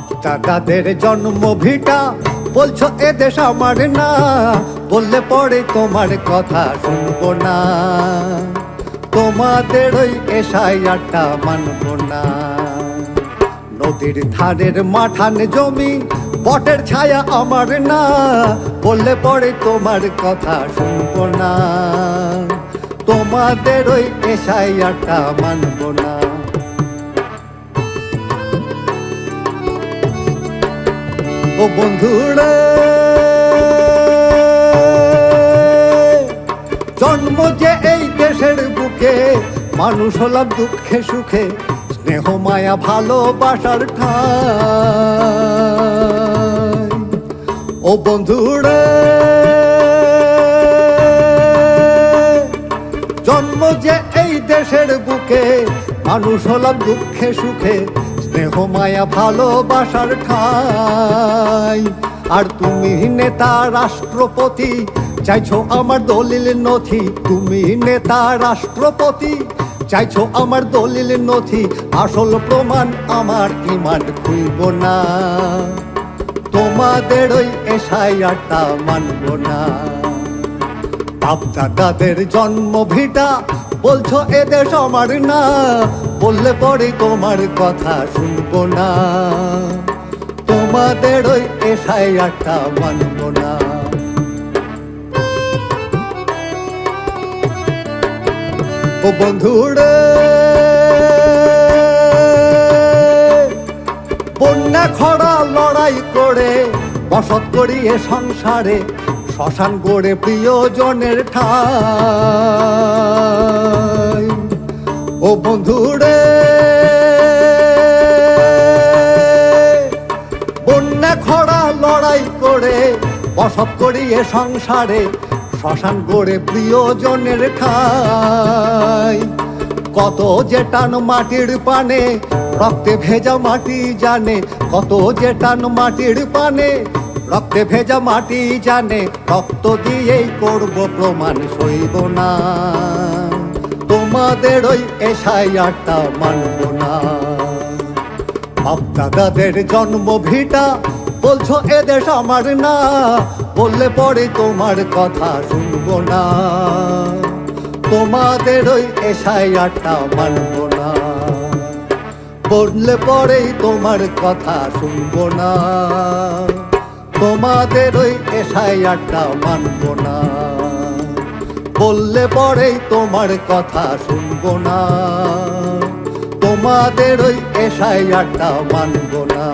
বাপ দাদাদের জন্ম ভিটা বলছো এদেশ আমার না, বললে পরে তোমার কথা শুনবো না। তোমাদের ওই এশায়াটা মানবো না। নদীর ধারের মাঠান জমি বটের ছায়া আমার না, বললে পরে তোমার কথা শুনবো না। তোমাদের ওই এশায়াটা মানবো না। ও বন্ধুরা, জন্ম যে এই দেশের বুকে, মানুষ হলাম দুঃখে সুখে, স্নেহ মায়া ভালোবাসার ঠাই। ও বন্ধুরা, জন্ম যে এই দেশের বুকে, মানুষ হলাম দুঃখে সুখে, স্নেহ মায়া ভালোবাসার ঠাই। আর তুমি নেতা রাষ্ট্রপতি, চাইছো আমার দলিল নথি। তুমি নেতা রাষ্ট্রপতি, চাইছো আমার দলিল নথি। আসল প্রমাণ আমার ইমান খুইব না। তোমাদের ওই এশায়াটা মানব না। বাপ দাদাদের জন্ম ভিটা বলছো এদেশ আমার না, বললে পরে তোমার কথা শুনবো না। তোমাদের ওই এশায়াটা মানব না। ও বন্ধুরে, বন্যা খরা লড়াই করে বসত করিয়ে সংসারে, শ্মশান গড়ে প্রিয়জনের ঠাই। ও বন্ধুরে, বন্যা খরা লড়াই করে বসত করিয়ে সংসারে, শ্মশান গড়ে প্রিয়জনের ঠাই। কত যে টান মাটির পানে, রক্তে ভেজা মাটি জানে। কত যে টান মাটির পানে, রক্তে ভেজা মাটি জানে। রক্ত দিয়েই করব প্রমাণ, সইব না। তোমাদের ওই এশায়াটা মানব না। বাপ দাদাদের জন্ম ভিটা বলছো এদেশ আমার না, বললে পরে তোমার কথা শুনবো না। তোমাদের ওই এশায়াটা মানব না। বললে পরেই তোমার কথা শুনবো না। তোমাদের ওই এশায়াটা মানব না। বললে পরেই তোমার কথা শুনবো না। তোমাদের ওই এশায়াটা মানব না।